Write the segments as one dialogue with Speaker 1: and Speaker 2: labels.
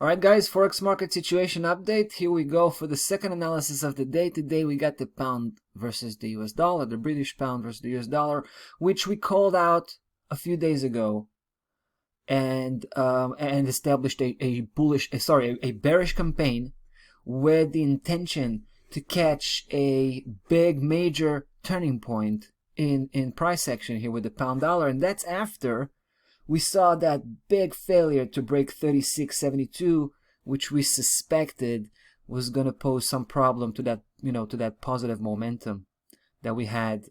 Speaker 1: Alright guys, Forex market situation update. Here we go for the second analysis of the day. Today we got the pound versus the US dollar, the British pound versus the US dollar, which we called out a few days ago and established a bearish campaign with the intention to catch a big major turning point in price action here with the pound dollar, and that's after we saw that big failure to break 36.72, which we suspected was going to pose some problem to that, to that positive momentum that we had,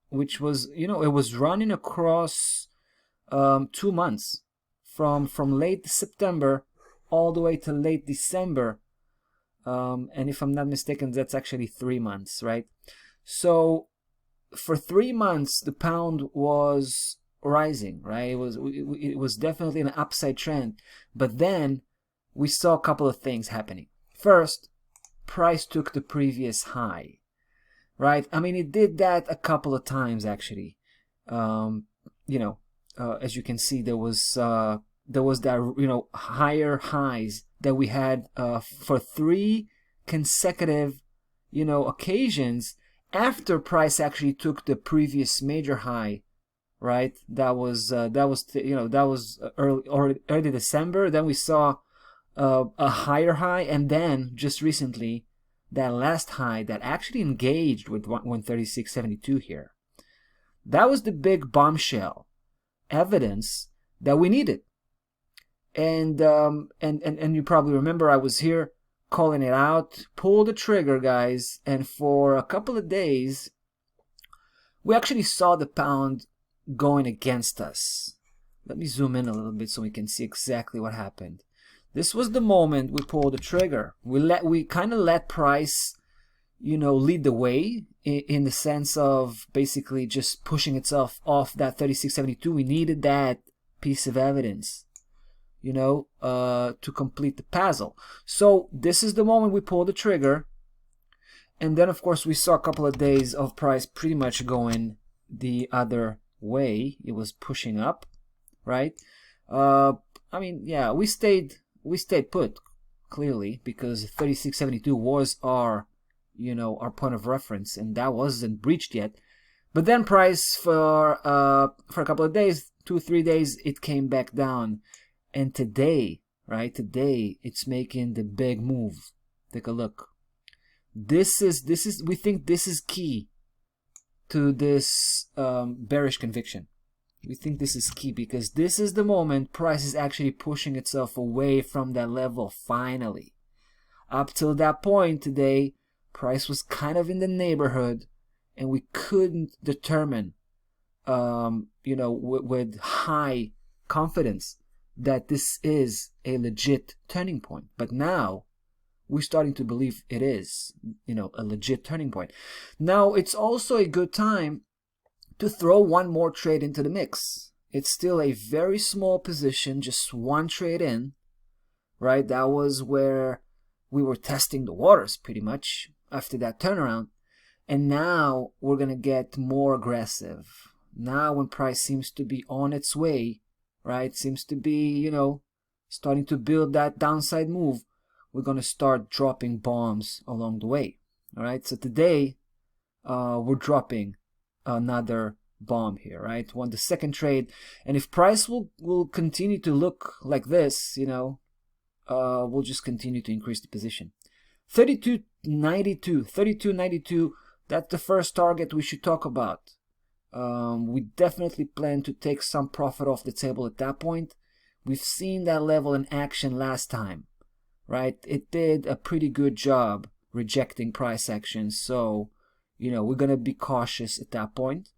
Speaker 1: which was, it was running across 2 months from late September all the way to late December. And if I'm not mistaken, that's actually 3 months, right? So for 3 months, the pound was rising, right? It was definitely an upside trend, but then we saw a couple of things happening. First, price took the previous high, right? I mean, it did that a couple of times actually. As you can see, there was that higher highs that we had for 3 consecutive occasions after price actually took the previous major high. Right, that was early December. Then we saw a higher high, and then just recently that last high that actually engaged with 136.72 here. That was the big bombshell evidence that we needed. And you probably remember I was here calling it out. Pull the trigger, guys. And for a couple of days, we actually saw the pound going against us. Let me zoom in a little bit so we can see exactly what happened. This was the moment we pulled the trigger. We kind of let price, lead the way in the sense of basically just pushing itself off that 36.72. We needed that piece of evidence, to complete the puzzle. So this is the moment we pulled the trigger. And then, of course, we saw a couple of days of price pretty much going the other way. It was pushing up, right? We stayed put, clearly, because 36.72 was our point of reference, and that wasn't breached yet. But then price for a couple of days, 2-3 days, it came back down, and today it's making the big move. Take a look. We think this is key to this bearish conviction. We think this is key because this is the moment price is actually pushing itself away from that level finally. Up till that point today, price was kind of in the neighborhood, and we couldn't determine, with high confidence that this is a legit turning point. But now we're starting to believe it is, a legit turning point. Now, it's also a good time to throw one more trade into the mix. It's still a very small position, just one trade in, right? That was where we were testing the waters pretty much after that turnaround. And now we're going to get more aggressive. Now when price seems to be on its way, right? Seems to be, starting to build that downside move. We're going to start dropping bombs along the way. All right. So today, we're dropping another bomb here, right? The second trade. And if price will continue to look like this, we'll just continue to increase the position. 32.92, that's the first target we should talk about. We definitely plan to take some profit off the table at that point. We've seen that level in action last time. Right, it did a pretty good job rejecting price action, so we're gonna be cautious at that point.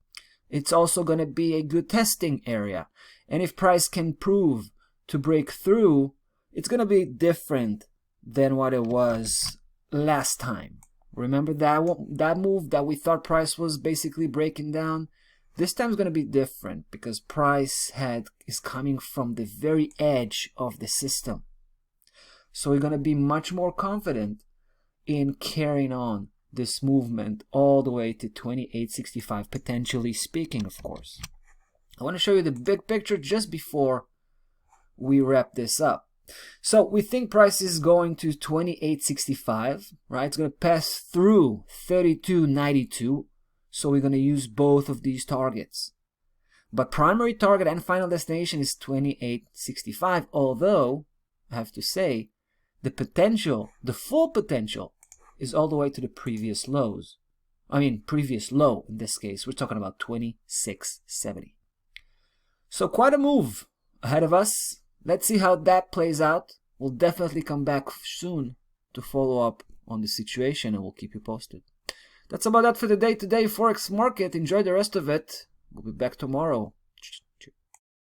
Speaker 1: It's also gonna be a good testing area, and if price can prove to break through, it's gonna be different than what it was last time. Remember that move that we thought price was basically breaking down? This time is gonna be different because price is coming from the very edge of the system. So we're going to be much more confident in carrying on this movement all the way to 28.65, potentially speaking, of course. I want to show you the big picture just before we wrap this up. So we think price is going to 28.65, right? It's going to pass through 32.92. So we're going to use both of these targets. But primary target and final destination is 28.65, although I have to say the potential, the full potential, is all the way to the previous lows. I mean, previous low in this case. We're talking about 26.70. So quite a move ahead of us. Let's see how that plays out. We'll definitely come back soon to follow up on the situation, and we'll keep you posted. That's about that for the day-to-day Forex market. Enjoy the rest of it. We'll be back tomorrow.